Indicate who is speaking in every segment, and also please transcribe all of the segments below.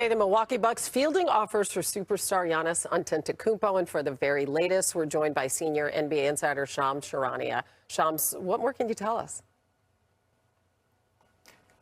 Speaker 1: The Milwaukee Bucks fielding offers for superstar Giannis Antetokounmpo, and for the very latest, we're joined by senior NBA insider Shams Charania. Shams, what more can you tell us?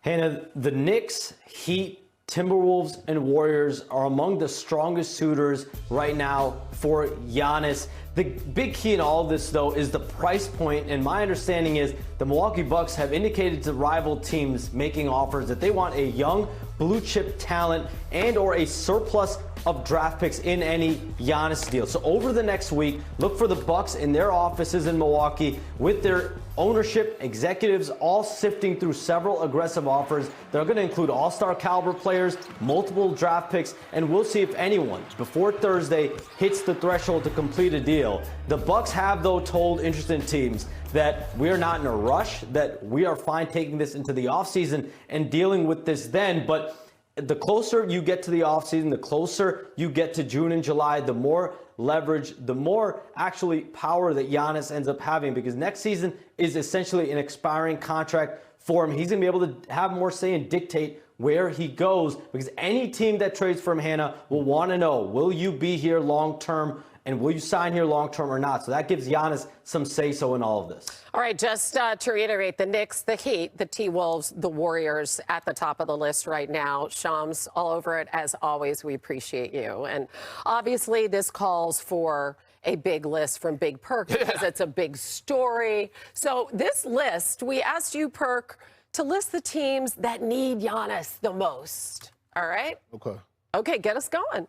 Speaker 2: Hannah, the Knicks, Heat, Timberwolves, and Warriors are among the strongest suitors right now for Giannis. The big key in all of this, though, is the price point, and my understanding is the Milwaukee Bucks have indicated to rival teams making offers that they want a young blue chip talent and or a surplus of draft picks in any Giannis deal. So over the next week, look for the Bucks in their offices in Milwaukee with their ownership, executives, all sifting through several aggressive offers. They're going to include all-star caliber players, multiple draft picks, and we'll see if anyone before Thursday hits the threshold to complete a deal. The Bucks have, though, told interested teams that we are not in a rush, that we are fine taking this into the offseason and dealing with this then. But the closer you get to the offseason, the closer you get to June and July, the more leverage, the more actually power that Giannis ends up having, because next season is essentially an expiring contract for him. He's going to be able to have more say and dictate where he goes, because any team that trades for him, Hannah, will want to know, will you be here long term? And will you sign here long-term or not? So that gives Giannis some say-so in all of this.
Speaker 1: All right, just to reiterate, the Knicks, the Heat, the T-Wolves, the Warriors at the top of the list right now. Shams, all over it, as always. We appreciate you. And obviously, this calls for a big list from Big Perk because it's a big story. So this list, we asked you, Perk, to list the teams that need Giannis the most. All right? Okay, get us going.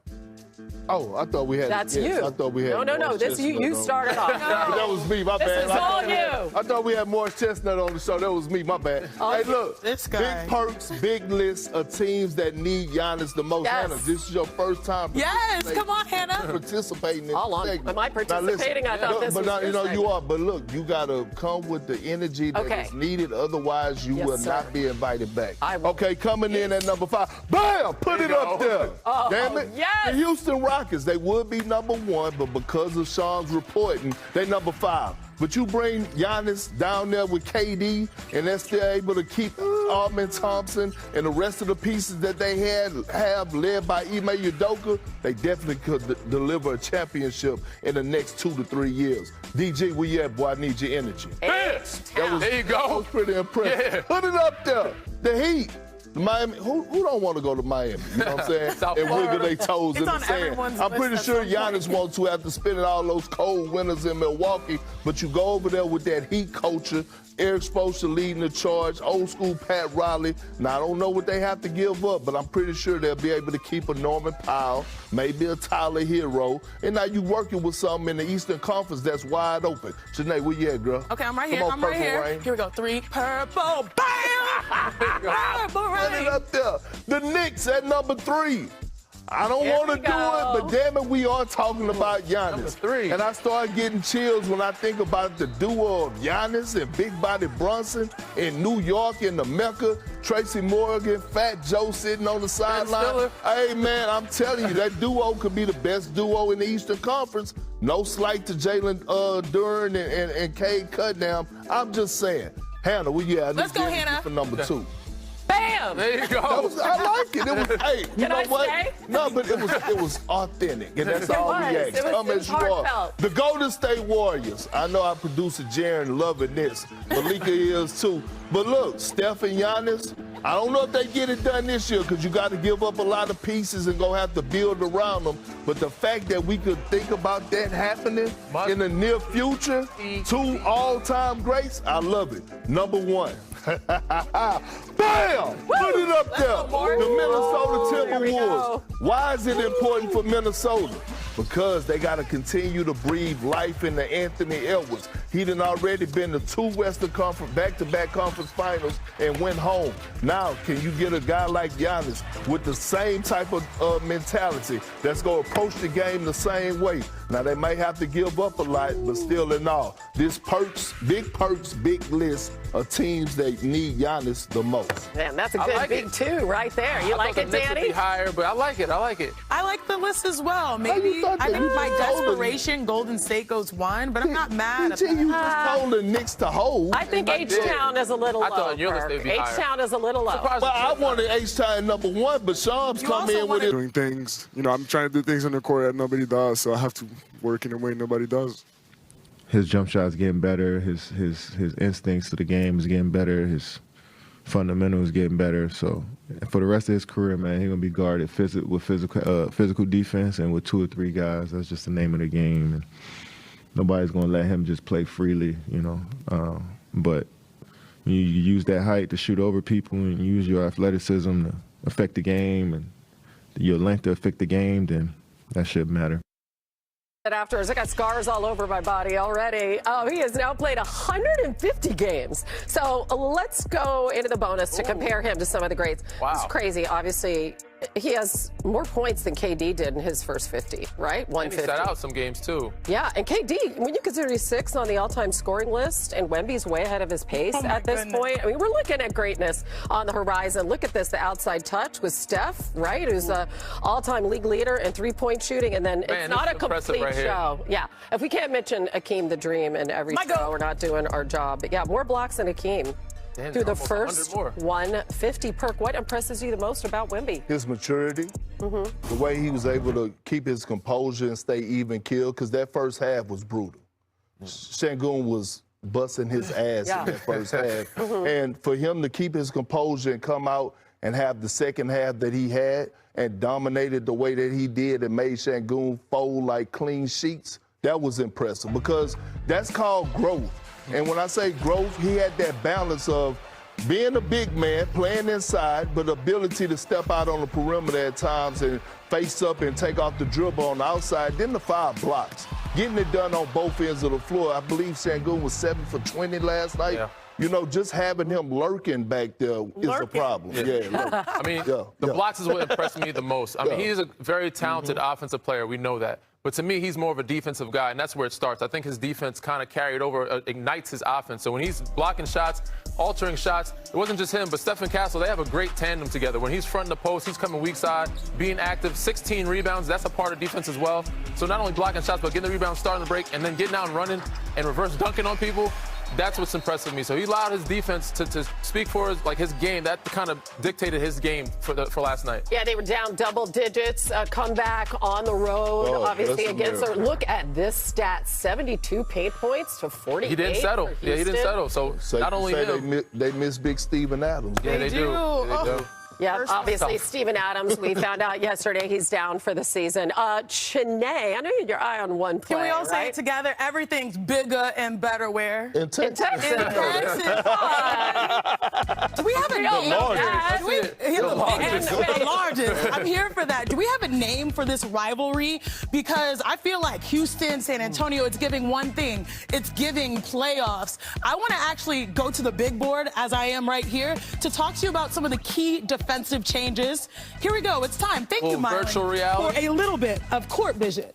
Speaker 3: Oh, I thought we had.
Speaker 1: That's you.
Speaker 3: I thought we had.
Speaker 1: No. This you started off.
Speaker 3: That was me. My bad.
Speaker 1: This is all you.
Speaker 3: I thought we had Morris Chestnut on the show. That was me. My bad. Hey, look.
Speaker 4: This guy.
Speaker 3: Big Perks, big list of teams that need Giannis the most.
Speaker 1: Yes.
Speaker 3: Hannah, this is your first time.
Speaker 4: Yes, come on, Hannah.
Speaker 3: Participating in the segment.
Speaker 1: Am I participating?
Speaker 3: Now,
Speaker 1: I thought this was your
Speaker 3: you
Speaker 1: segment.
Speaker 3: are. But look, you gotta come with the energy that is needed. Otherwise, you will not be invited back. Okay, coming in at number 5. Bam! Put it up there. Damn it.
Speaker 1: Yes.
Speaker 3: The Houston Rockets, they would be number 1, but because of Sean's reporting, they number 5. But you bring Giannis down there with KD, and they're still able to keep Amen Thompson and the rest of the pieces that they have led by Ime Udoka, they definitely could deliver a championship in the next 2 to 3 years. DG, where you at, boy? I need your energy.
Speaker 5: There you go.
Speaker 3: That was pretty impressive.
Speaker 5: Yeah.
Speaker 3: Put it up there. The Heat. Miami, who don't want to go to Miami? You know what I'm saying? and wiggle their toes in the sand. I'm pretty sure Giannis wants to after spending all those cold winters in Milwaukee, but you go over there with that Heat culture, Eric Spoelstra leading the charge, old school Pat Riley. Now, I don't know what they have to give up, but I'm pretty sure they'll be able to keep a Norman Powell, maybe a Tyler Hero, and now you working with something in the Eastern Conference that's wide open. Janae, where you at, girl?
Speaker 4: Okay, I'm right here.
Speaker 3: Come on,
Speaker 4: I'm right
Speaker 3: Purple
Speaker 4: here.
Speaker 3: Rain.
Speaker 4: Here we go. 3 purple. Bam! Purple
Speaker 3: Put it
Speaker 4: rain.
Speaker 3: up there. The Knicks at number 3. I don't want to do it, but damn it, we are talking about Giannis.
Speaker 5: Number 3.
Speaker 3: And I start getting chills when I think about the duo of Giannis and Big Body Brunson in New York in the Mecca. Tracy Morgan, Fat Joe sitting on the sideline. Hey, man, I'm telling you, that duo could be the best duo in the Eastern Conference. No slight to Jalen Duren and Cade Cunningham. I'm just saying. Hannah, where you at?
Speaker 4: Let's go, Hannah.
Speaker 3: For number 2.
Speaker 1: Bam!
Speaker 5: There you go.
Speaker 3: I like it. It was, hey, you know what?
Speaker 1: Stay?
Speaker 3: No, but it was authentic, and that's all we ask. Come as you are.
Speaker 1: Heartfelt.
Speaker 3: The Golden State Warriors. I know our producer Jaron loving this. Malika is too. But look, Steph and Giannis, I don't know if they get it done this year because you got to give up a lot of pieces and go have to build around them. But the fact that we could think about that happening in the near future, 2 all-time greats, I love it. Number 1. Bam! Put it up there. The Minnesota Timberwolves. Why is it important for Minnesota? Because they got to continue to breathe life into Anthony Edwards. He done already been to 2 Western Conference, back-to-back conference finals and went home. Now, can you get a guy like Giannis with the same type of mentality that's going to approach the game the same way? Now, they may have to give up a lot, but still in all, this big list of teams that need Giannis the most.
Speaker 1: Man, that's a good big 2 right there. You like it,
Speaker 5: The Knicks would
Speaker 1: Danny?
Speaker 5: be higher, but I like it.
Speaker 4: I like the list as well.
Speaker 3: you
Speaker 4: Maybe
Speaker 3: thought
Speaker 4: I
Speaker 3: that?
Speaker 4: think
Speaker 3: You
Speaker 4: by
Speaker 3: just told them.
Speaker 4: desperation, Golden State goes 1, but I'm not mad at
Speaker 3: PG, you
Speaker 4: that.
Speaker 3: just told the Knicks to hold.
Speaker 1: I think H-Town is a little
Speaker 5: I
Speaker 1: low.
Speaker 5: thought on your list they'd be higher.
Speaker 1: H-Town is a little low.
Speaker 5: Surprised
Speaker 3: Well, I
Speaker 5: it's not.
Speaker 3: wanted H-Time #1, but Shams
Speaker 4: You
Speaker 3: come
Speaker 4: also
Speaker 3: in with it.
Speaker 6: Doing things, I'm trying to do things on the court that nobody does, so I have to work in a way nobody does.
Speaker 7: His jump shot is getting better. His instincts to the game is getting better. His fundamentals getting better. So for the rest of his career, man, he's gonna be guarded with physical defense and with 2 or 3 guys. That's just the name of the game. And nobody's gonna let him just play freely, But when you use that height to shoot over people and use your athleticism to affect the game and your length to affect the game, then that should matter.
Speaker 1: Afterwards, I got scars all over my body already. He has now played 150 games. So let's go into the bonus to compare him to some of the greats.
Speaker 5: Wow.
Speaker 1: It's crazy. Obviously, he has more points than KD did in his first 50, right?
Speaker 5: And he
Speaker 1: 150.
Speaker 5: sat out some games, too.
Speaker 1: Yeah, and KD, when you consider he's 6th on the all-time scoring list, and Wemby's way ahead of his pace at this point. I mean, we're looking at greatness on the horizon. Look at this, the outside touch with Steph, right? Who's the all-time league leader in three-point shooting, and then it's not a complete
Speaker 5: right
Speaker 1: show. Yeah, if we can't mention Akeem the Dream in every show, we're not doing our job. But yeah, more blocks than Akeem.
Speaker 5: Damn,
Speaker 1: Through the
Speaker 5: almost
Speaker 1: first
Speaker 5: 100 more.
Speaker 1: 150. Perk, what impresses you the most about Wemby?
Speaker 3: His maturity, the way he was able to keep his composure and stay even keel, because that first half was brutal. Şengün was busting his ass in that first half. And for him to keep his composure and come out and have the second half that he had and dominated the way that he did and made Şengün fold like clean sheets, that was impressive because that's called growth. And when I say growth, he had that balance of being a big man, playing inside, but ability to step out on the perimeter at times and face up and take off the dribble on the outside. Then the 5 blocks. Getting it done on both ends of the floor. I believe Şengün was 7 for 20 last night.
Speaker 5: Yeah.
Speaker 3: Just having him lurking back there is a problem. Yeah.
Speaker 5: I mean, the blocks is what impressed me the most. I mean, he is a very talented offensive player. We know that. But to me, he's more of a defensive guy, and that's where it starts. I think his defense kind of carried over, ignites his offense. So when he's blocking shots, altering shots, it wasn't just him, but Stephen Castle, they have a great tandem together. When he's fronting the post, he's coming weak side, being active, 16 rebounds, that's a part of defense as well. So not only blocking shots, but getting the rebound, starting the break, and then getting out and running and reverse dunking on people. That's what's impressive me. So he allowed his defense to speak for his game. That kind of dictated his game for last night.
Speaker 1: Yeah, they were down double digits, comeback on the road, obviously against her. Look at this stat, 72 paint points to 48.
Speaker 5: He didn't settle. Yeah, he didn't settle. So not only him.
Speaker 3: They miss big Steven Adams.
Speaker 5: Yeah, they do. Yeah, they do.
Speaker 1: Yeah, obviously, Steven Adams, we found out yesterday he's down for the season. Chiney, I know you had your eye on one play,
Speaker 4: Can we all say
Speaker 1: right?
Speaker 4: it together? Everything's bigger and better where?
Speaker 3: In Texas.
Speaker 4: In Texas. Do we have a name? The largest. I'm here for that. Do we have a name for this rivalry? Because I feel like Houston, San Antonio, it's giving one thing. It's giving playoffs. I want to actually go to the big board, as I am right here, to talk to you about some of the key defensive changes. Here we go. It's time. Thank you, Myron,
Speaker 5: virtual reality.
Speaker 4: for a little bit of court vision.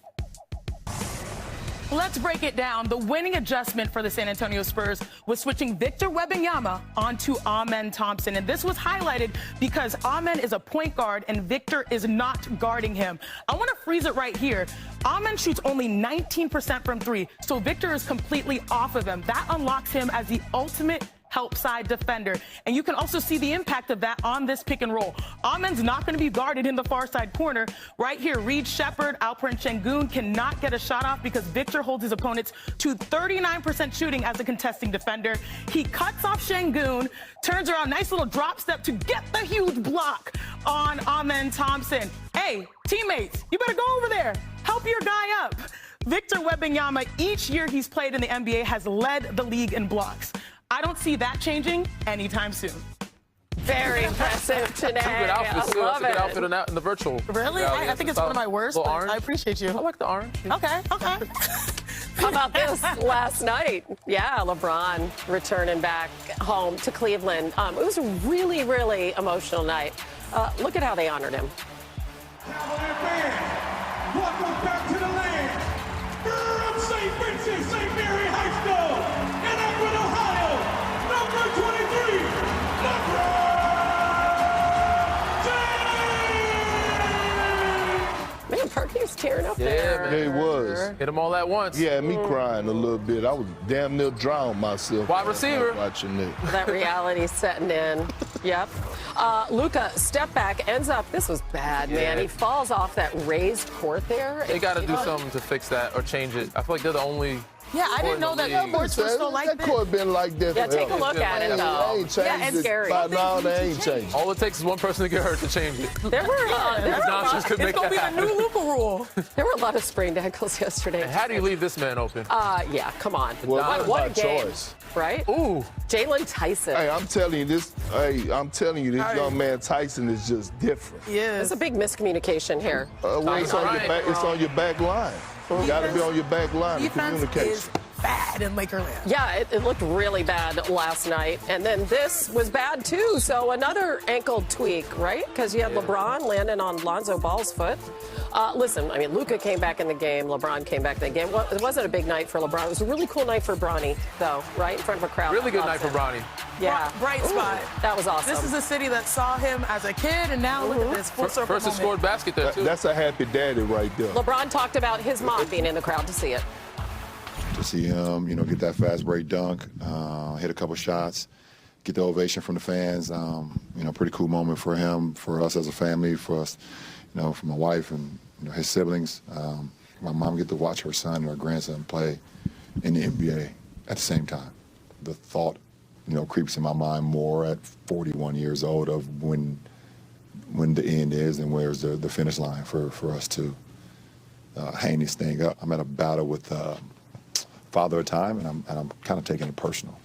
Speaker 4: Let's break it down. The winning adjustment for the San Antonio Spurs was switching Victor Wembanyama onto Amen Thompson. And this was highlighted because Amen is a point guard and Victor is not guarding him. I want to freeze it right here. Amen shoots only 19% from 3, so Victor is completely off of him. That unlocks him as the ultimate help side defender. And you can also see the impact of that on this pick and roll. Amen's not going to be guarded in the far side corner. Right here, Reed Shepherd, Alperen Şengün cannot get a shot off because Victor holds his opponents to 39% shooting as a contesting defender. He cuts off Şengün, turns around, nice little drop step to get the huge block on Amen Thompson. Hey, teammates, you better go over there. Help your guy up. Victor Wembanyama, each year he's played in the NBA, has led the league in blocks. I don't see that changing anytime soon.
Speaker 1: Very impressive today.
Speaker 5: Good outfit, too. That's a good outfit in the virtual.
Speaker 4: Really? I think it's one of my worst, but
Speaker 5: orange.
Speaker 4: I appreciate you.
Speaker 5: I like the orange.
Speaker 4: Okay.
Speaker 1: How about this last night? Yeah, LeBron returning back home to Cleveland. It was a really, really emotional night. Look at how they honored him.
Speaker 8: Cavalier fans, welcome back to the land. From St. Vincent, St. Mary High School in Akron, Ohio, number 23, LeBron James.
Speaker 1: Man, He was tearing up
Speaker 5: Yeah,
Speaker 1: there.
Speaker 5: man.
Speaker 3: Yeah, he was.
Speaker 5: Hit them all at once.
Speaker 3: Yeah, me crying a little bit. I was damn near drowned myself.
Speaker 5: Wide receiver.
Speaker 3: Watching it.
Speaker 1: That reality setting in. Yep. Luka, step back, ends up, this was bad, man.
Speaker 5: Yeah.
Speaker 1: He falls off that raised court there.
Speaker 5: They got to do something to fix that or change it. I feel like they're the only.
Speaker 4: Yeah, I didn't know that
Speaker 5: Yeah,
Speaker 4: sports was still like
Speaker 3: that
Speaker 4: this.
Speaker 3: court been like that
Speaker 1: Yeah, take a
Speaker 3: forever.
Speaker 1: look at it,
Speaker 3: They
Speaker 1: though.
Speaker 3: ain't changed
Speaker 1: Yeah, it's
Speaker 3: it.
Speaker 1: scary.
Speaker 3: By now, they ain't changed.
Speaker 5: All it takes is one person to get hurt to change it.
Speaker 1: There were,
Speaker 5: Johnsons could
Speaker 4: It's
Speaker 5: make
Speaker 4: going to
Speaker 5: that
Speaker 4: be the
Speaker 5: happen.
Speaker 4: new Luka rule.
Speaker 1: there were a lot of sprained ankles yesterday.
Speaker 5: How do you leave this man open?
Speaker 1: Yeah, come on.
Speaker 3: Well,
Speaker 1: what a
Speaker 3: by
Speaker 1: game,
Speaker 3: choice.
Speaker 1: right?
Speaker 5: Ooh.
Speaker 1: Jalen Tyson.
Speaker 3: Hey, I'm telling you, this young man Tyson is just different.
Speaker 1: There's a big miscommunication here.
Speaker 3: Well, it's on your back. It's on your back line. You got to be on your back line to
Speaker 4: Defense
Speaker 3: communicate.
Speaker 4: is bad in Lakerland.
Speaker 1: Yeah, it looked really bad last night. And then this was bad, too. So another ankle tweak, right? Because you had LeBron landing on Lonzo Ball's foot. Listen, I mean, Luka came back in the game. LeBron came back in the game. Well, it wasn't a big night for LeBron. It was a really cool night for Bronny, though, right? In front of a crowd.
Speaker 5: Really good
Speaker 1: Loves
Speaker 5: night for
Speaker 1: him.
Speaker 5: Bronny.
Speaker 1: Yeah.
Speaker 4: Bright spot.
Speaker 1: That was awesome.
Speaker 4: This is a city that saw him as a kid, and now look at this full circle
Speaker 5: First
Speaker 4: moment.
Speaker 5: scored basket there, too.
Speaker 3: That's a happy daddy right there.
Speaker 1: LeBron talked about his mom being in the crowd to see it.
Speaker 9: To see him, get that fast break dunk, hit a couple shots, get the ovation from the fans. Pretty cool moment for him, for us as a family, for us, for my wife and his siblings. My mom get to watch her son and her grandson play in the NBA at the same time. The thought, creeps in my mind more at 41 years old of when the end is and where's the finish line for us to hang this thing up. I'm at a battle with Father of Time, and I'm kind of taking it personal.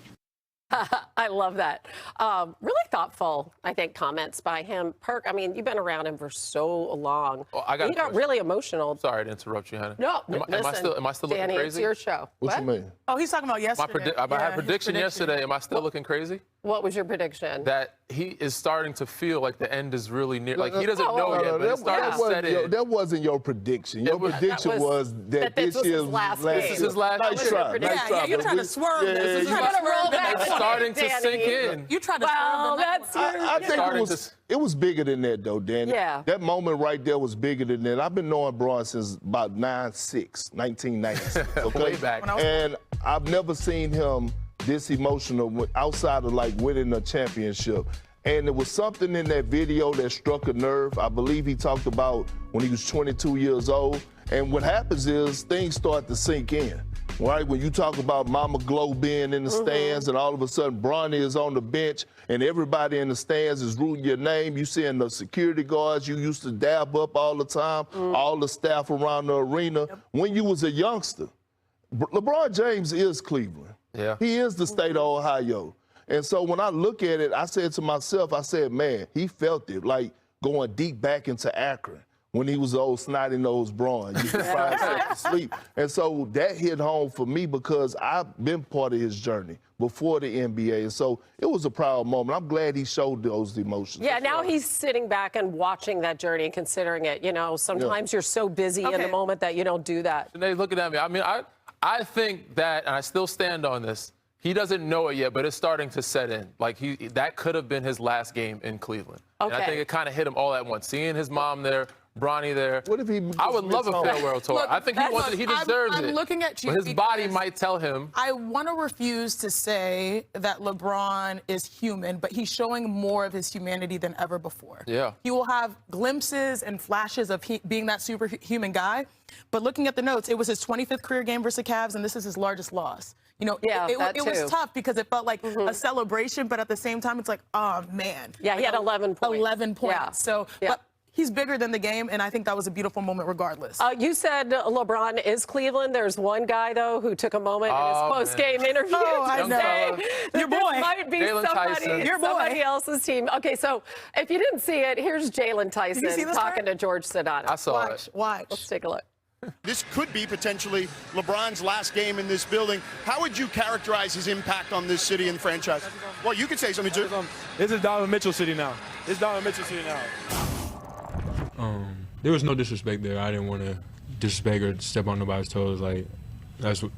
Speaker 1: I love that. Really thoughtful, I think, comments by him. Perk, I mean, you've been around him for so long.
Speaker 5: Oh, I got
Speaker 1: he
Speaker 5: a
Speaker 1: got
Speaker 5: question.
Speaker 1: really emotional.
Speaker 5: Sorry to interrupt you, Hannah.
Speaker 1: No,
Speaker 5: am I still looking
Speaker 1: Danny,
Speaker 5: crazy?
Speaker 1: it's your show.
Speaker 3: What you mean?
Speaker 4: Oh, he's talking about yesterday.
Speaker 5: I had a
Speaker 4: his
Speaker 5: prediction yesterday. Am I still looking crazy?
Speaker 1: What was your prediction?
Speaker 5: That he is starting to feel like the end is really near. Like he doesn't know yet, but it's starting to set in.
Speaker 3: That wasn't your prediction. Your prediction was that
Speaker 1: this was his last game.
Speaker 5: This is his last
Speaker 3: Nice
Speaker 5: game.
Speaker 3: try.
Speaker 4: Yeah,
Speaker 3: Nice try.
Speaker 4: you're trying to swerve this.
Speaker 3: Yeah,
Speaker 4: You're trying to swerve the
Speaker 1: It's
Speaker 5: It's
Speaker 4: next
Speaker 5: starting to
Speaker 1: Danny.
Speaker 5: sink in.
Speaker 4: You tried to
Speaker 1: Well,
Speaker 4: swerve the next
Speaker 1: that's
Speaker 4: one.
Speaker 1: your...
Speaker 3: I think
Speaker 5: Starting
Speaker 3: it was bigger than that, though, Danny.
Speaker 1: Yeah.
Speaker 3: That moment right there was bigger than that. I've been knowing Braun since about 1996. Okay?
Speaker 5: Way back.
Speaker 3: And I've never seen him this emotional outside of like winning a championship. And there was something in that video that struck a nerve. I believe he talked about when he was 22 years old. And what happens is things start to sink in. Right, when you talk about Mama Glow being in the stands and all of a sudden Bronny is on the bench and everybody in the stands is rooting your name, you seeing the security guards you used to dab up all the time, all the staff around the arena. When you was a youngster, LeBron James is Cleveland.
Speaker 5: Yeah.
Speaker 3: He is the state of Ohio. And so when I look at it, I said to myself, man, he felt it like going deep back into Akron. When he was old snotty-nosed Braun, you could find himself to sleep. And so that hit home for me because I've been part of his journey before the NBA. And so it was a proud moment. I'm glad he showed those emotions.
Speaker 1: Yeah, now he's sitting back and watching that journey and considering it. Sometimes you're so busy in the moment that you don't do that.
Speaker 5: And they looking at me. I mean, I think that, and I still stand on this, he doesn't know it yet, but it's starting to set in. Like, that could have been his last game in Cleveland.
Speaker 1: Okay.
Speaker 5: And I think it kind of hit him all at once. Seeing his mom there, Bronny there.
Speaker 3: What if he
Speaker 5: I would love a farewell tour.
Speaker 4: Look,
Speaker 5: I think he deserves it.
Speaker 4: I'm looking at you
Speaker 5: But his body
Speaker 4: because
Speaker 5: might tell him.
Speaker 4: I want to refuse to say that LeBron is human, but he's showing more of his humanity than ever before.
Speaker 5: Yeah.
Speaker 4: He will have glimpses and flashes of being that superhuman guy. But looking at the notes, it was his 25th career game versus the Cavs, and this is his largest loss. It was tough because it felt like a celebration, but at the same time, it's like, oh, man.
Speaker 1: Yeah, he had 11 points.
Speaker 4: 11 points.
Speaker 1: Yeah.
Speaker 4: So, but he's bigger than the game, and I think that was a beautiful moment regardless.
Speaker 1: You said LeBron is Cleveland. There's one guy, though, who took a moment in his post-game interview
Speaker 4: I
Speaker 1: to
Speaker 4: know.
Speaker 1: say that
Speaker 4: Your boy.
Speaker 1: this might be
Speaker 5: Jalen Tyson.
Speaker 4: Your boy.
Speaker 1: somebody else's team. Okay, so if you didn't see it, here's Jalen Tyson
Speaker 4: see this
Speaker 1: talking
Speaker 4: part?
Speaker 1: to George Sedano.
Speaker 5: I saw it.
Speaker 4: Watch.
Speaker 1: Let's take a look.
Speaker 10: This could be potentially LeBron's last game in this building. How would you characterize his impact on this city and franchise? Well, you could say something too.
Speaker 11: This is Donovan Mitchell City now. There was no disrespect there. I didn't want to disrespect or step on nobody's toes. Like, that's one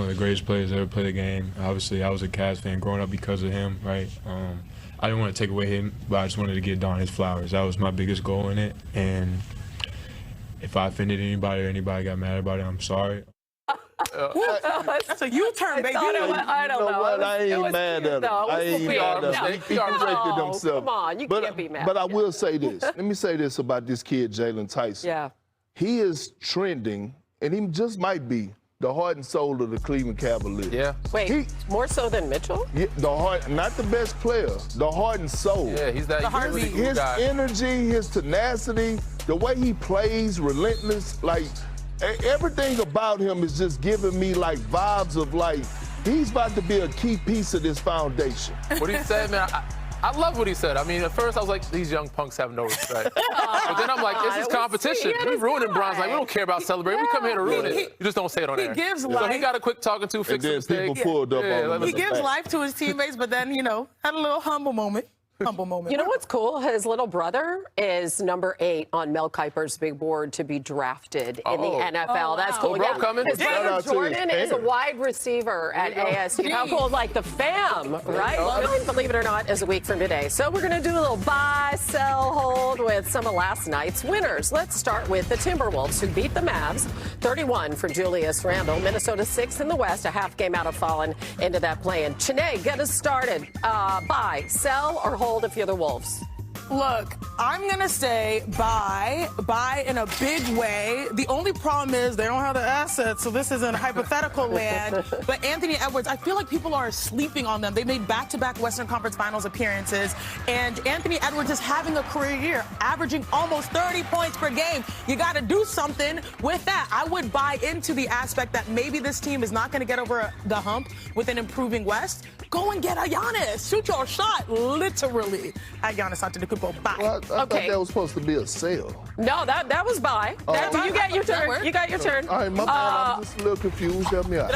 Speaker 11: of the greatest players that ever played the game. Obviously, I was a Cavs fan growing up because of him, right? I didn't want to take away him, but I just wanted to get Don his flowers. That was my biggest goal in it. And if I offended anybody or anybody got mad about it, I'm sorry.
Speaker 4: So you turn, baby.
Speaker 1: I don't know.
Speaker 3: I ain't mad at him. I ain't mad at him. He corrected himself.
Speaker 1: Come on, you can't be mad.
Speaker 3: But I will say this. Let me say this about this kid, Jalen Tyson.
Speaker 1: Yeah.
Speaker 3: He is trending, and he just might be the heart and soul of the Cleveland Cavaliers.
Speaker 5: Yeah.
Speaker 1: Wait, more so than Mitchell?
Speaker 3: Yeah, the heart, not the best player, the heart and soul.
Speaker 5: Yeah, he's that really cool
Speaker 3: His
Speaker 5: guy.
Speaker 3: energy, his tenacity, the way he plays, relentless, like everything about him is just giving me like vibes of like he's about to be a key piece of this foundation.
Speaker 5: What he said, man, I love what he said. I mean, at first I was like, these young punks have no respect. But then I'm like, this is competition. We ruining Bron's. Like, we don't care about celebrating. We come here to ruin it. You just don't say it on air.
Speaker 4: Gives
Speaker 5: So
Speaker 4: life.
Speaker 5: he got a quick talking to, fix the mistake.
Speaker 3: People pulled up on him.
Speaker 4: He gives life to his teammates, but then, had a little humble moment.
Speaker 1: You know what's cool? His little brother is number 8 on Mel Kiper's big board to be drafted in the NFL. That's cool.
Speaker 5: Bro coming.
Speaker 1: His brother Jordan is a wide receiver at ASU. How cool, like the fam, right? Believe it or not, is a week from today. So we're going to do a little buy, sell, hold with some of last night's winners. Let's start with the Timberwolves, who beat the Mavs 31 for Julius Randle. Minnesota 6th in the West, a half game out of falling into that play-in. Chene, get us started. Buy, sell, or hold if you're the Wolves?
Speaker 4: Look, I'm going to say buy in a big way. The only problem is they don't have the assets, so this isn't hypothetical land. But Anthony Edwards, I feel like people are sleeping on them. They made back-to-back Western Conference Finals appearances, and Anthony Edwards is having a career year, averaging almost 30 points per game. You got to do something with that. I would buy into the aspect that maybe this team is not going to get over the hump with an improving West. Go and get a Giannis. Shoot your shot, literally, at Giannis Antetokounmpo. Bye.
Speaker 3: Well, I thought that was supposed to be a sale.
Speaker 1: No, that was buy. You got your turn. You got your turn.
Speaker 3: All right, my bad. I'm just a little confused. Help me out.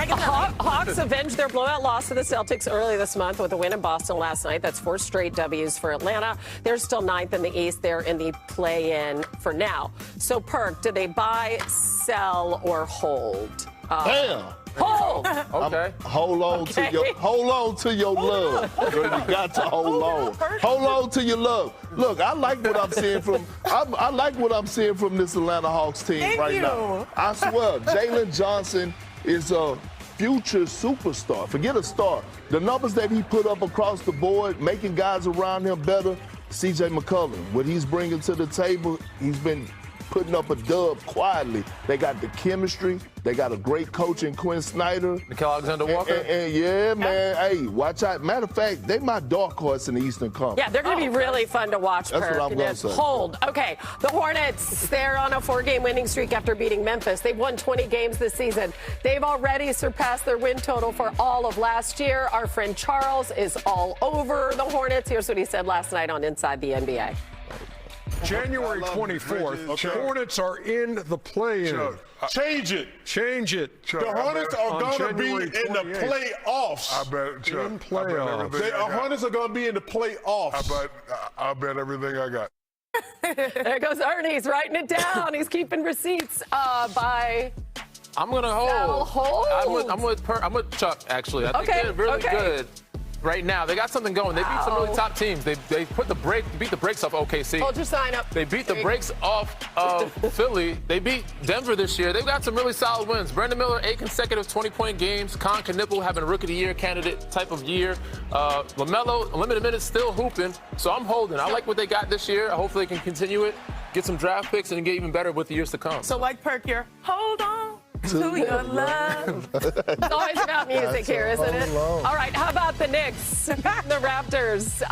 Speaker 1: Hawks avenged their blowout loss to the Celtics early this month with a win in Boston last night. That's 4 straight W's for Atlanta. They're still 9th in the East. They're in the play-in for now. So, Perk, do they buy, sell, or hold?
Speaker 3: Damn.
Speaker 1: Hold.
Speaker 5: Okay.
Speaker 3: Hold on to your love. You got to hold on. Hold on to your love. Look, I like what I'm seeing from I like what I'm seeing from this Atlanta Hawks team now. I swear, Jalen Johnson is a future superstar. Forget a star. The numbers that he put up across the board, making guys around him better. CJ McCollum, what he's bringing to the table, he's been putting up a dub quietly. They got the chemistry. They got a great coach in Quinn Snyder.
Speaker 5: Nickeil Alexander-Walker.
Speaker 3: And yeah, man. Hey, watch out. Matter of fact, they my dark horse in the Eastern Conference.
Speaker 1: Yeah, they're going to be really fun to watch.
Speaker 3: That's what I'm going to say.
Speaker 1: Hold. Okay, the Hornets, they're on a 4-game winning streak after beating Memphis. They've won 20 games this season. They've already surpassed their win total for all of last year. Our friend Charles is all over the Hornets. Here's what he said last night on Inside the NBA.
Speaker 12: January 24th, Hornets are in the play-in.
Speaker 8: Change it.
Speaker 12: Change it.
Speaker 8: The Hornets are going to be in the playoffs.
Speaker 12: I bet, Chuck. In playoffs.
Speaker 8: The Hornets are going to be in the playoffs.
Speaker 12: I bet everything I got.
Speaker 1: There goes Ernie. He's writing it down. He's keeping receipts. By
Speaker 5: I'm going to hold.
Speaker 1: Hold.
Speaker 5: I'm with Chuck, actually. I think they're really good. Right now, they got something going. They beat some really top teams. They beat the brakes off OKC.
Speaker 1: Hold your sign up.
Speaker 5: They beat the brakes off of Philly. They beat Denver this year. They've got some really solid wins. Brandon Miller, 8 consecutive 20-point games. Con Knipple having a Rookie of the Year candidate type of year. LaMelo, limited minutes, still hooping. So I'm holding. I like what they got this year. Hopefully they can continue it, get some draft picks, and get even better with the years to come.
Speaker 4: So like Perk, you're hold on to your love.
Speaker 1: It's always about music here, isn't it? All right, how about the Knicks? The Raptors,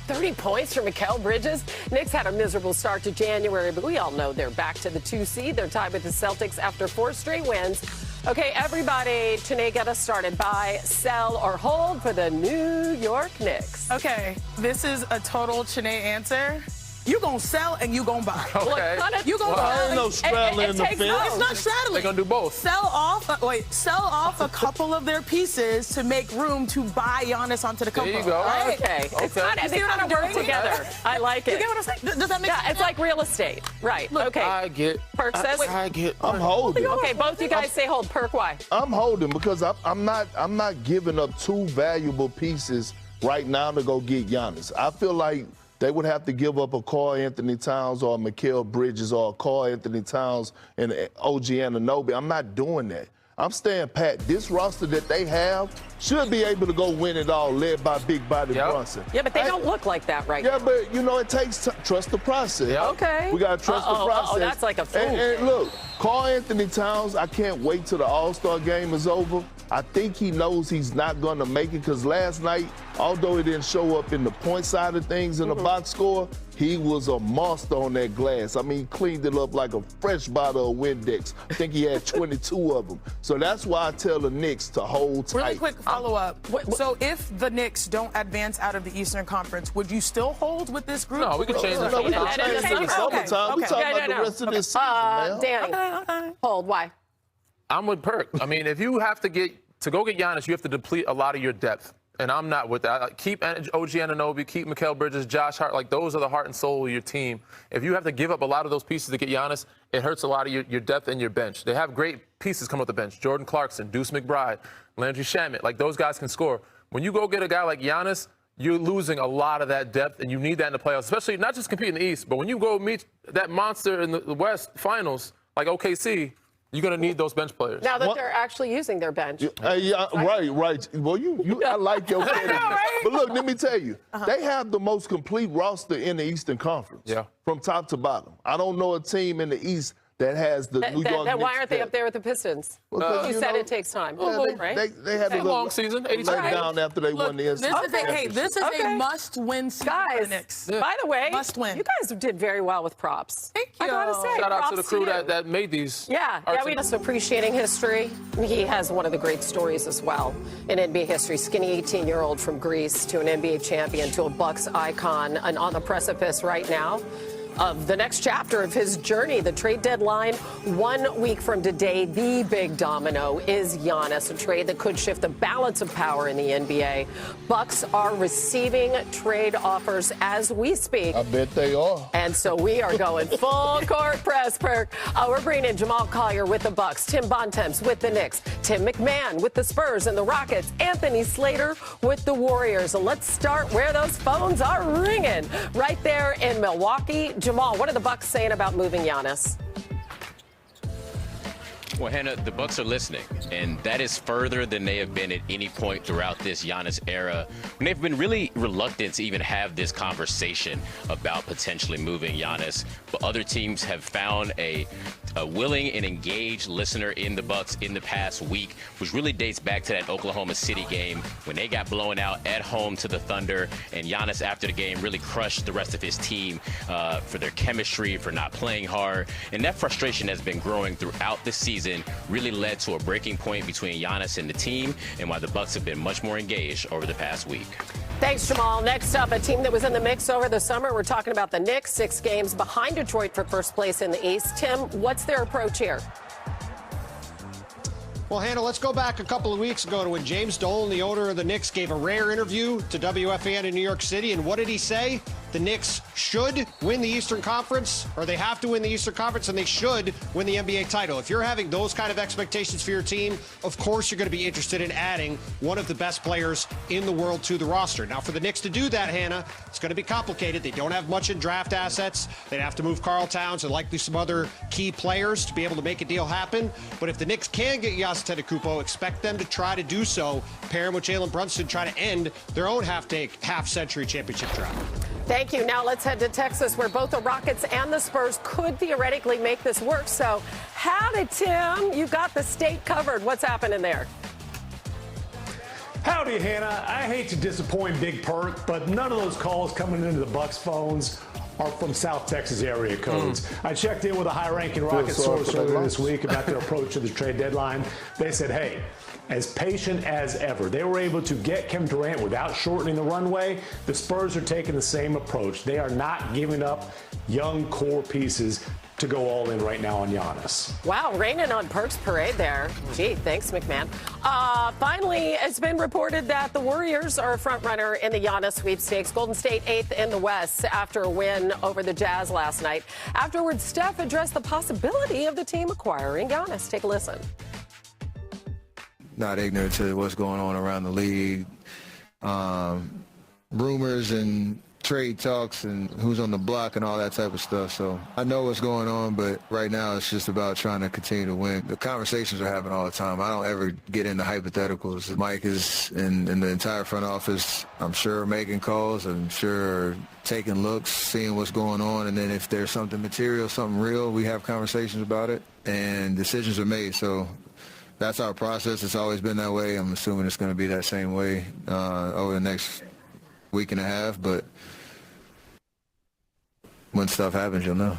Speaker 1: 30 points for Mikal Bridges. Knicks had a miserable start to January, but we all know they're back to the 2 seed. They're tied with the Celtics after 4 straight wins. Okay, everybody, Chene, get us started. Buy, sell, or hold for the New York Knicks.
Speaker 4: Okay, this is a total Chene answer. You gonna sell and you gonna buy.
Speaker 5: Okay.
Speaker 4: You gonna buy.
Speaker 3: Ain't no straddling the fence.
Speaker 4: It's not straddling.
Speaker 5: They're gonna do both.
Speaker 4: Sell off a couple of their pieces to make room to buy Giannis onto the
Speaker 5: There you go.
Speaker 4: Right?
Speaker 1: Okay. They kind of work together. I like it.
Speaker 4: You get what I'm saying? Does that make sense?
Speaker 1: Yeah, it's like real estate. Right. Okay.
Speaker 5: I get.
Speaker 1: Perk says.
Speaker 3: I'm holding.
Speaker 1: Okay, both you guys say hold. Perk, why?
Speaker 3: I'm holding because I'm not giving up 2 valuable pieces right now to go get Giannis. I feel like they would have to give up a Karl Anthony Towns or a Mikal Bridges or a Karl Anthony Towns and OG Anunoby. I'm not doing that. I'm staying pat. This roster that they have should be able to go win it all, led by big body Brunson.
Speaker 1: Yeah, but they don't look like that right now.
Speaker 3: Yeah, but, you know, it takes trust the process.
Speaker 1: Yeah. Okay.
Speaker 3: We got to trust the process.
Speaker 1: Oh, that's like a fool.
Speaker 3: And look, Karl Anthony Towns, I can't wait till the All-Star game is over. I think he knows he's not going to make it because last night, although he didn't show up in the point side of things in the box score, he was a monster on that glass. I mean, he cleaned it up like a fresh bottle of Windex. I think he had 22 of them. So that's why I tell the Knicks to hold tight.
Speaker 4: Really quick follow-up. So if the Knicks don't advance out of the Eastern Conference, would you still hold with this group?
Speaker 5: No, we can change that.
Speaker 3: No, we can change it in the summertime. We're talking about the rest of this season, man.
Speaker 1: Danny, hold. Why?
Speaker 5: I'm with Perk. I mean, if you have to go get Giannis, you have to deplete a lot of your depth. And I'm not with that. Keep OG Anunoby, keep Mikal Bridges, Josh Hart. Like, those are the heart and soul of your team. If you have to give up a lot of those pieces to get Giannis, it hurts a lot of your depth and your bench. They have great pieces coming off the bench. Jordan Clarkson, Deuce McBride, Landry Shamet. Like, those guys can score. When you go get a guy like Giannis, you're losing a lot of that depth, and you need that in the playoffs, especially not just compete in the East, but when you go meet that monster in the West Finals, like OKC, you're going to need those bench players.
Speaker 1: Now that they're actually using their bench.
Speaker 3: Yeah, right. Well, I like your pedigree.
Speaker 1: Right?
Speaker 3: But look, let me tell you, they have the most complete roster in the Eastern Conference, from top to bottom. I don't know a team in the East that has the New York Knicks.
Speaker 1: Why aren't they up there with the Pistons? You said it takes time. Right?
Speaker 3: They had a
Speaker 5: long season, 82
Speaker 3: let down after they won the NCAA.
Speaker 4: This is a must-win season for the Knicks.
Speaker 1: By the way,
Speaker 4: Must win.
Speaker 1: you guys did very well with props.
Speaker 4: Thank you.
Speaker 1: I gotta say,
Speaker 5: Shout out
Speaker 1: props
Speaker 5: to the crew
Speaker 1: you.
Speaker 5: that made these.
Speaker 1: Yeah, we just appreciating history. He has one of the great stories as well in NBA history. Skinny 18-year-old from Greece to an NBA champion to a Bucks icon, and on the precipice right now of the next chapter of his journey, the trade deadline. 1 week from today, the big domino is Giannis, a trade that could shift the balance of power in the NBA. Bucks are receiving trade offers as we speak.
Speaker 3: I bet they are.
Speaker 1: And so we are going full court press, Perk. We're bringing in Jamal Collier with the Bucks, Tim Bontemps with the Knicks, Tim McMahon with the Spurs and the Rockets, Anthony Slater with the Warriors. And let's start where those phones are ringing, right there in Milwaukee. Jamal, what are the Bucks saying about moving Giannis?
Speaker 13: Well, Hannah, the Bucks are listening, and that is further than they have been at any point throughout this Giannis era. And they've been really reluctant to even have this conversation about potentially moving Giannis. But other teams have found a willing and engaged listener in the Bucks in the past week, which really dates back to that Oklahoma City game when they got blown out at home to the Thunder, and Giannis after the game really crushed the rest of his team for their chemistry, for not playing hard. And that frustration has been growing throughout the season, really led to a breaking point between Giannis and the team, and why the Bucks have been much more engaged over the past week.
Speaker 1: Thanks, Jamal. Next up, a team that was in the mix over the summer. We're talking about the Knicks, 6 games behind Detroit for first place in the East. Tim, what's their approach here?
Speaker 14: Well, Hannah, let's go back a couple of weeks ago to when James Dolan, the owner of the Knicks, gave a rare interview to WFAN in New York City. And what did he say? The Knicks should win the Eastern Conference, or they have to win the Eastern Conference, and they should win the NBA title. If you're having those kind of expectations for your team, of course you're going to be interested in adding one of the best players in the world to the roster. Now, for the Knicks to do that, Hannah, it's going to be complicated. They don't have much in draft assets. They'd have to move Karl Towns and likely some other key players to be able to make a deal happen. But if the Knicks can get Giannis Antetokounmpo, expect them to try to do so, pair him with Jalen Brunson, try to end their own half-century championship drought.
Speaker 1: Thank you. Now let's head to Texas, where both the Rockets and the Spurs could theoretically make this work. So, howdy, Tim. You got the state covered. What's happening there?
Speaker 15: Howdy, Hannah. I hate to disappoint Big Perk, but none of those calls coming into the Bucks phones are from South Texas area codes. I checked in with a high-ranking Rockets source earlier this week about their approach to the trade deadline. They said, hey, as patient as ever. They were able to get Kevin Durant without shortening the runway. The Spurs are taking the same approach. They are not giving up young core pieces to go all in right now on Giannis.
Speaker 1: Wow, raining on Perk's parade there. Gee, thanks, McMahon. Finally, it's been reported that the Warriors are a front runner in the Giannis sweepstakes. Golden State 8th in the West after a win over the Jazz last night. Afterwards, Steph addressed the possibility of the team acquiring Giannis. Take a listen.
Speaker 16: Not ignorant to what's going on around the league. Rumors and trade talks and who's on the block and all that type of stuff. So I know what's going on, but right now it's just about trying to continue to win. The conversations are happening all the time. I don't ever get into hypotheticals. Mike is in the entire front office, I'm sure, making calls. I'm sure taking looks, seeing what's going on. And then if there's something material, something real, we have conversations about it and decisions are made. So that's our process. It's always been that way. I'm assuming it's going to be that same way over the next week and a half. But when stuff happens, you'll know.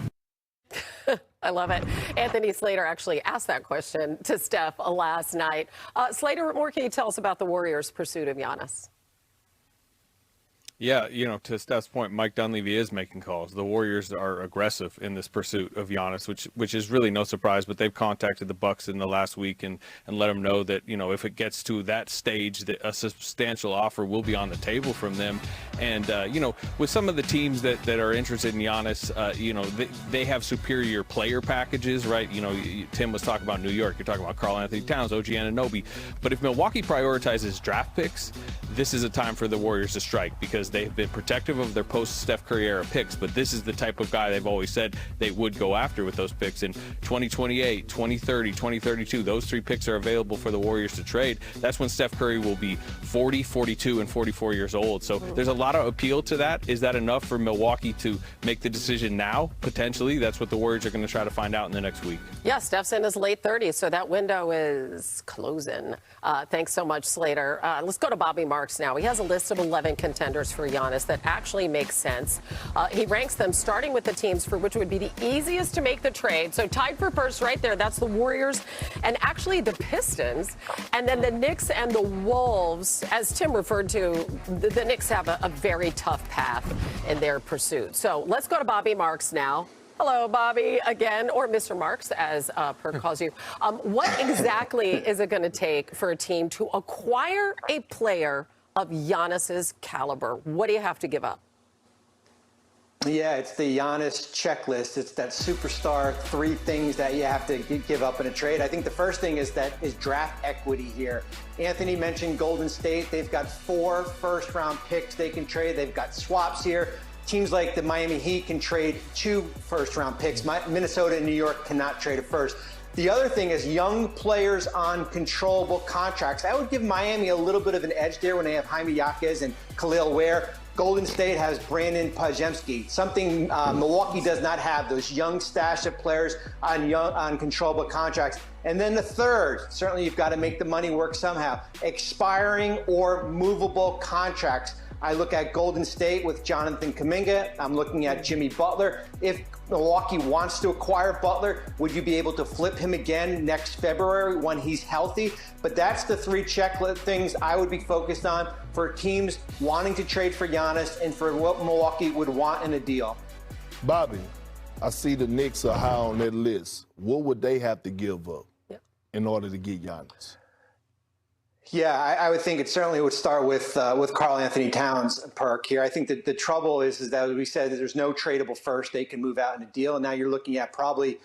Speaker 1: I love it. Anthony Slater actually asked that question to Steph last night. Slater, what more can you tell us about the Warriors' pursuit of Giannis?
Speaker 17: Yeah, to Steph's point, Mike Dunleavy is making calls. The Warriors are aggressive in this pursuit of Giannis, which is really no surprise, but they've contacted the Bucks in the last week and let them know that, if it gets to that stage, that a substantial offer will be on the table from them. And, with some of the teams that are interested in Giannis, they have superior player packages, right? Tim was talking about New York. You're talking about Karl Anthony Towns, OG Anunoby. But if Milwaukee prioritizes draft picks, this is a time for the Warriors to strike because they've been protective of their post-Steph Curry era picks, but this is the type of guy they've always said they would go after with those picks. In 2028, 2030, 2032, those three picks are available for the Warriors to trade. That's when Steph Curry will be 40, 42, and 44 years old. So there's a lot of appeal to that. Is that enough for Milwaukee to make the decision now? Potentially. That's what the Warriors are going to try to find out in the next week.
Speaker 1: Yeah, Steph's in his late 30s, so that window is closing. Thanks so much, Slater. Let's go to Bobby Marks now. He has a list of 11 contenders for Giannis that actually makes sense. He ranks them starting with the teams for which would be the easiest to make the trade. So tied for first right there, that's the Warriors and actually the Pistons. And then the Knicks and the Wolves, as Tim referred to, the Knicks have a very tough path in their pursuit. So let's go to Bobby Marks now. Hello, Bobby, again, or Mr. Marks, as Perk calls you. What exactly is it going to take for a team to acquire a player of Giannis's caliber? What do you have to give up?
Speaker 18: Yeah, it's the Giannis checklist. It's that superstar 3 things that you have to give up in a trade. I think the first thing is draft equity here. Anthony mentioned Golden State. They've got 4 first-round picks they can trade. They've got swaps here. Teams like the Miami Heat can trade 2 first-round picks. Minnesota and New York cannot trade a first. The other thing is young players on controllable contracts. I would give Miami a little bit of an edge there when they have Jaime Jaquez and Khalil Ware. Golden State has Brandon Podziemski, something Milwaukee does not have, those young stash of players on controllable contracts. And then the third, certainly you've got to make the money work somehow, expiring or movable contracts. I look at Golden State with Jonathan Kuminga. I'm looking at Jimmy Butler. If Milwaukee wants to acquire Butler, would you be able to flip him again next February when he's healthy? But that's the 3 checklist things I would be focused on for teams wanting to trade for Giannis and for what Milwaukee would want in a deal.
Speaker 3: Bobby, I see the Knicks are high on that list. What would they have to give up in order to get Giannis?
Speaker 18: Yeah, I would think it certainly would start with Karl Anthony Towns, Perk, here. I think that the trouble is that, as we said, that there's no tradable first. They can move out in a deal. And now you're looking at probably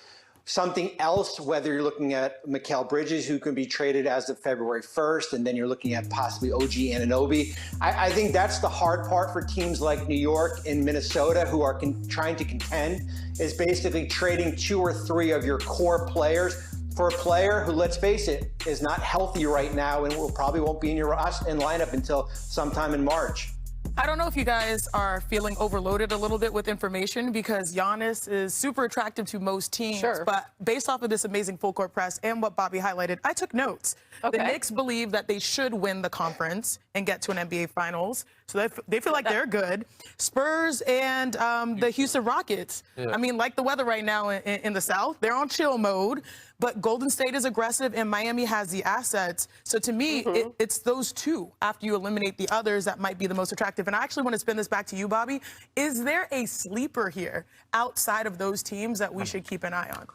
Speaker 18: something else, whether you're looking at Mikal Bridges, who can be traded as of February 1st, and then you're looking at possibly OG Anunoby. I think that's the hard part for teams like New York and Minnesota, who are trying to contend, is basically trading 2 or 3 of your core players for a player who, let's face it, is not healthy right now and probably won't be in your lineup until sometime in March.
Speaker 4: I don't know if you guys are feeling overloaded a little bit with information because Giannis is super attractive to most teams.
Speaker 1: Sure.
Speaker 4: But based off of this amazing full court press and what Bobby highlighted, I took notes.
Speaker 1: Okay.
Speaker 4: The Knicks believe that they should win the conference and get to an NBA Finals. So they feel like they're good. Spurs and the Houston Rockets, I mean, like the weather right now in the South, they're on chill mode. But Golden State is aggressive and Miami has the assets. So to me, it's those 2 after you eliminate the others that might be the most attractive. And I actually want to spin this back to you, Bobby. Is there a sleeper here outside of those teams that we should keep an eye on?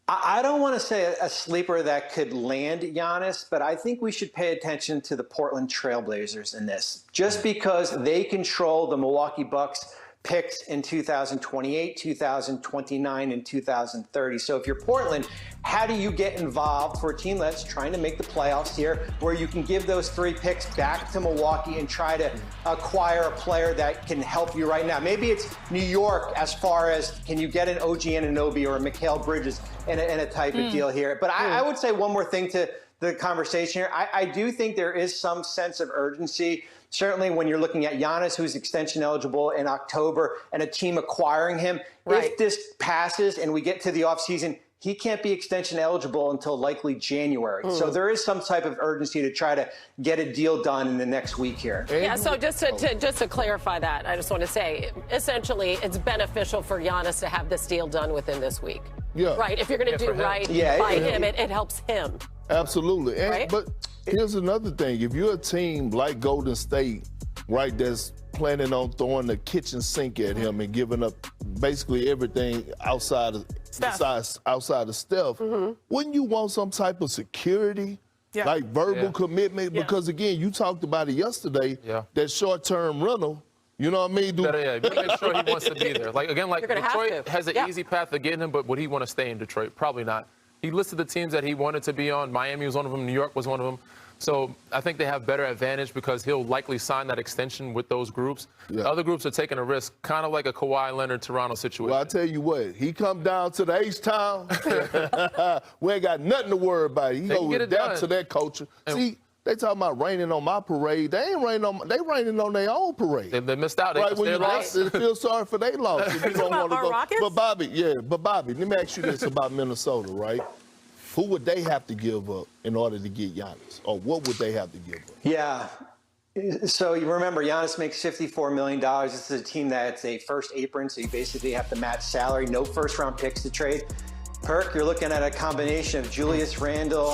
Speaker 18: I don't want to say a sleeper that could land Giannis, but I think we should pay attention to the Portland Trailblazers in this. Just because they control the Milwaukee Bucks picks in 2028, 2029, and 2030. So if you're Portland, how do you get involved for a team that's trying to make the playoffs here, where you can give those 3 picks back to Milwaukee and try to acquire a player that can help you right now? Maybe it's New York as far as, can you get an OG Anunoby or a Mikal Bridges in a type of deal here? But I would say one more thing to the conversation here. I do think there is some sense of urgency. Certainly when you're looking at Giannis, who's extension eligible in October, and a team acquiring him. Right. If this passes and we get to the offseason, he can't be extension eligible until likely January. So there is some type of urgency to try to get a deal done in the next week here.
Speaker 1: Yeah, so just to clarify that, I just want to say, essentially, it's beneficial for Giannis to have this deal done within this week.
Speaker 3: Yeah.
Speaker 1: Right? If you're going to do right by him, it helps him.
Speaker 3: Absolutely. And,
Speaker 1: right?
Speaker 3: But here's another thing. If you're a team like Golden State, right, that's planning on throwing the kitchen sink at him and giving up basically everything outside of Steph, wouldn't you want some type of security, like verbal commitment? Because, again, you talked about it yesterday, that short-term rental. You know what I mean?
Speaker 5: You better make sure he wants to be there. Like Detroit has an easy path to getting him, but would he want to stay in Detroit? Probably not. He listed the teams that he wanted to be on. Miami was one of them. New York was one of them. So I think they have better advantage because he'll likely sign that extension with those groups. The other groups are taking a risk, kind of like a Kawhi Leonard Toronto situation.
Speaker 3: Well, I tell you what, he come down to the H-Town, we ain't got nothing to worry about. He go down to that culture. See, they talking about raining on my parade. They ain't raining on. They raining on their own parade.
Speaker 5: They missed out.
Speaker 3: Right, when you lost, they feel sorry for their loss. If you don't want to go.
Speaker 4: Rockets?
Speaker 3: But Bobby, let me ask you this about Minnesota, right? Who would they have to give up in order to get Giannis? Or what would they have to give up?
Speaker 18: Yeah. So you remember, Giannis makes $54 million. This is a team that's a first apron, so you basically have to match salary. No first-round picks to trade. Perk, you're looking at a combination of Julius Randle,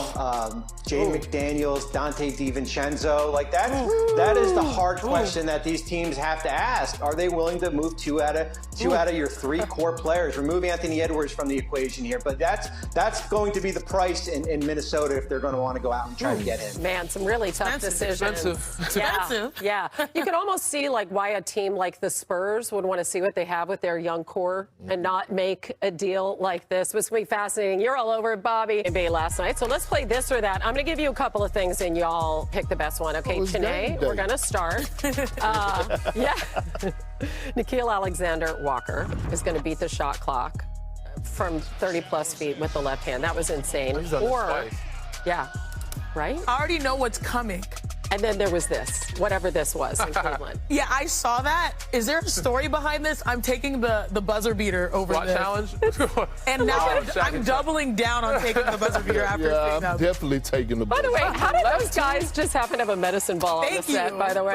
Speaker 18: Jaden McDaniels, Dante DiVincenzo. Like that is the hard question that these teams have to ask. Are they willing to move two out of your 3 core players? Remove Anthony Edwards from the equation here, but that's going to be the price in Minnesota if they're going to want to go out and try to get him.
Speaker 1: Man, some really tough decisions.
Speaker 4: Expensive.
Speaker 1: Yeah. You can almost see like why a team like the Spurs would want to see what they have with their young core and not make a deal like this. It was really fascinating. You're all over it, Bobby. NBA last night. So let's play this or that. I'm going to give you a couple of things and y'all pick the best one. Okay, Chene, we're going to start. Nickeil Alexander-Walker is going to beat the shot clock from 30-plus feet with the left hand. That was insane.
Speaker 5: He's done this twice.
Speaker 1: Right?
Speaker 4: I already know what's coming.
Speaker 1: And then there was this, whatever this was in Cleveland.
Speaker 4: Yeah, I saw that. Is there a story behind this? I'm taking the buzzer beater over
Speaker 5: SWAT
Speaker 4: this.
Speaker 5: challenge?
Speaker 4: And now I'm doubling down on taking the buzzer beater after
Speaker 3: I'm
Speaker 4: that.
Speaker 3: definitely taking the buzzer.
Speaker 1: By the way, how did those guys just happen to have a medicine ball on the set, by the way?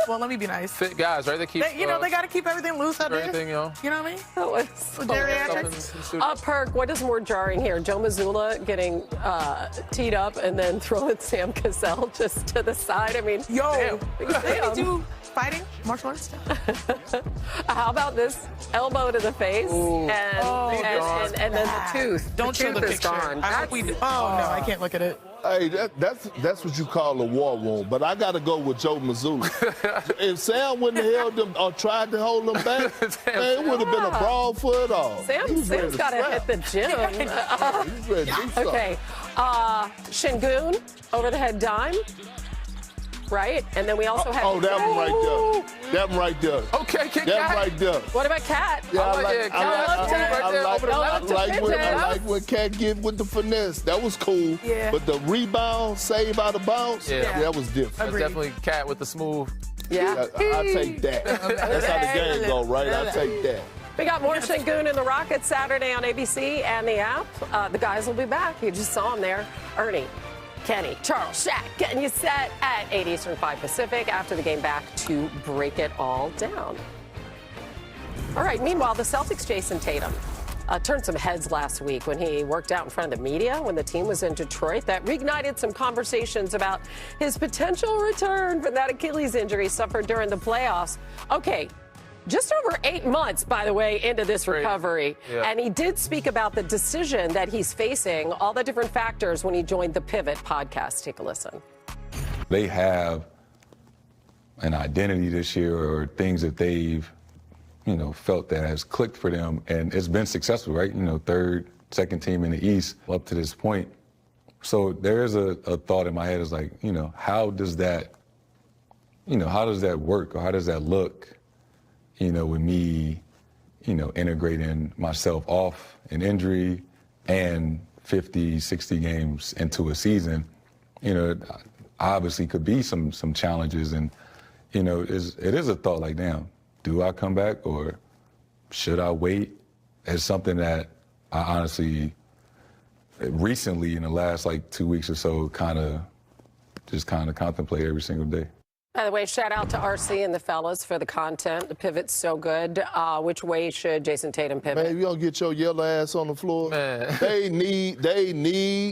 Speaker 4: Well, let me be nice.
Speaker 5: Fit guys, right? They keep,
Speaker 4: they got to keep everything loose out there.
Speaker 5: You know
Speaker 4: what I mean?
Speaker 1: That was
Speaker 4: Geriatrics.
Speaker 1: Perk, what is more jarring here? Joe Mazzulla getting teed up and then throwing Sam Cassell just to the side. I mean,
Speaker 4: damn. They do fighting, martial arts stuff.
Speaker 1: How about this elbow to the face and then the tooth?
Speaker 4: Don't show the picture.
Speaker 1: Gone.
Speaker 4: No, I can't look at it.
Speaker 3: Hey, that's what you call a war wound. But I got to go with Joe Mazzulla. If Sam wouldn't have held them or tried to hold them back, it would have been a brawl for it all.
Speaker 1: Sam's got to hit the gym.
Speaker 3: He's ready to do something.
Speaker 1: Okay. Şengün, over the head dime. Right? And then we also have...
Speaker 3: that one right there. That one right there.
Speaker 5: Okay, kick
Speaker 3: that one right there.
Speaker 1: What about Cat?
Speaker 3: I like what Cat did with the finesse. That was cool.
Speaker 4: Yeah.
Speaker 3: But the rebound, save out of bounds, that was different.
Speaker 5: That's definitely Cat with the smooth.
Speaker 1: Yeah.
Speaker 3: I take that. That's how the game go, right? I take that.
Speaker 1: We got more Şengün and the Rockets Saturday on ABC and the app. The guys will be back. You just saw them there. Ernie, Kenny, Charles, Shaq, getting you set at 8 Eastern, 5 Pacific. After the game, back to break it all down. All right, meanwhile, the Celtics' Jason Tatum turned some heads last week when he worked out in front of the media when the team was in Detroit. That reignited some conversations about his potential return from that Achilles injury suffered during the playoffs. Okay. Just over 8 months, by the way, into this recovery. Yeah. And he did speak about the decision that he's facing, all the different factors when he joined the Pivot podcast. Take a listen.
Speaker 19: They have an identity this year or things that they've felt that has clicked for them, and it's been successful, right? Third, second team in the East up to this point. So there is a thought in my head is like, how does that work, or how does that look, with me, integrating myself off an injury and 50, 60 games into a season, obviously could be some challenges, and it is a thought like, damn, do I come back or should I wait? It's something that I honestly, recently in the last 2 weeks or so, kind of contemplate every single day.
Speaker 1: By the way, shout out to RC and the fellas for the content. The pivot's so good. Which way should Jason Tatum pivot?
Speaker 3: Man, you don't get your yellow ass on the floor.
Speaker 5: Man.
Speaker 3: They need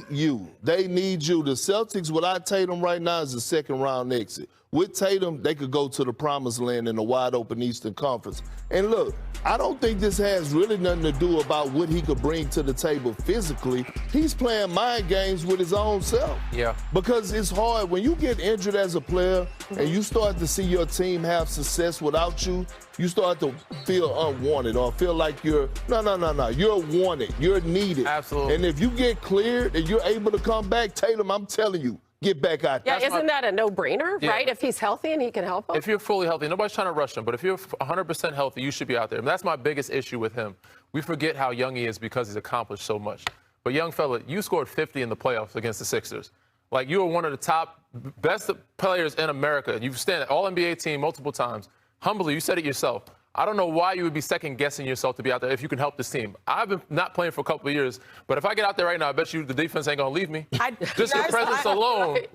Speaker 3: you. They need you. The Celtics, without Tatum right now, is a second-round exit. With Tatum, they could go to the promised land in the wide-open Eastern Conference. And look, I don't think this has really nothing to do about what he could bring to the table physically. He's playing mind games with his own self.
Speaker 5: Yeah.
Speaker 3: Because it's hard. When you get injured as a player and you start to see your team have success without you, you start to feel unwanted or feel like you're wanted. You're needed.
Speaker 5: Absolutely.
Speaker 3: And if you get cleared and you're able to come back, Tatum, I'm telling you, get back out there.
Speaker 1: Yeah, isn't that a no-brainer, right? If he's healthy and he can help him?
Speaker 5: If you're fully healthy, nobody's trying to rush him, but if you're 100% healthy, you should be out there. And that's my biggest issue with him. We forget how young he is because he's accomplished so much. But young fella, you scored 50 in the playoffs against the Sixers. Like, you are one of the top, best players in America. You've stand all-NBA team multiple times. Humbly, you said it yourself. I don't know why you would be second-guessing yourself to be out there if you can help this team. I've been not playing for a couple of years, but if I get out there right now, I bet you the defense ain't going to leave me. Just your presence alone is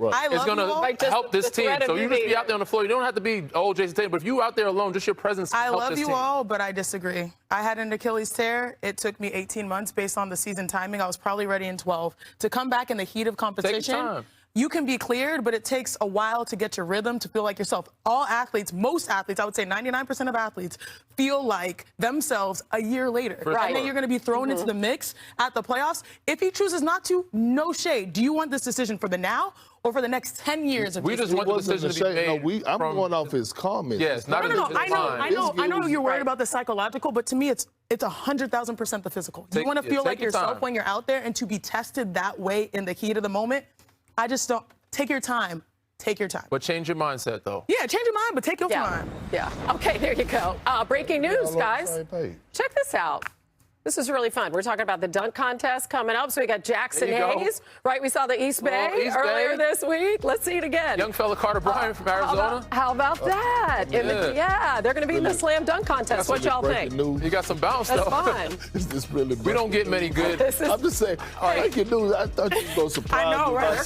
Speaker 5: going to help this team. So you just be out there on the floor. You don't have to be old Jason Tatum, but if you out there alone, just your presence can help this team.
Speaker 4: I love you all, but I disagree. I had an Achilles tear. It took me 18 months based on the season timing. I was probably ready in 12. To come back in the heat of competition,
Speaker 5: take your time.
Speaker 4: You can be cleared, but it takes a while to get your rhythm, to feel like yourself. All athletes, most athletes, I would say 99% of athletes, feel like themselves a year later.
Speaker 1: Right.
Speaker 4: And then you're going to be thrown into the mix at the playoffs. If he chooses not to, no shade. Do you want this decision for the now or for the next 10 years?
Speaker 5: We just want the decision to be made.
Speaker 3: I'm going off his comments.
Speaker 5: Yes, not
Speaker 4: No. I know you're worried about the psychological, but to me, it's 100,000% the physical. Do you want to feel like yourself when you're out there, and to be tested that way in the heat of the moment? I just don't. Take your time. Take your time.
Speaker 5: But change your mindset, though.
Speaker 4: Yeah, change your mind, but take your time.
Speaker 1: Yeah. Okay, there you go. Breaking news, guys. Check this out. This is really fun. We're talking about the dunk contest coming up. So we got Jackson Hayes, right? We saw the East Bay earlier this week. Let's see it again.
Speaker 5: Young fella Carter Bryant from Arizona.
Speaker 1: How about that?
Speaker 5: Yeah.
Speaker 1: They're going to be in the slam dunk contest. What y'all think?
Speaker 5: You got some bounce,
Speaker 1: That's
Speaker 5: though.
Speaker 1: fun.
Speaker 3: Is this really
Speaker 5: we don't get many good.
Speaker 3: I'm just saying, breaking news. I thought you were going to surprise me by saying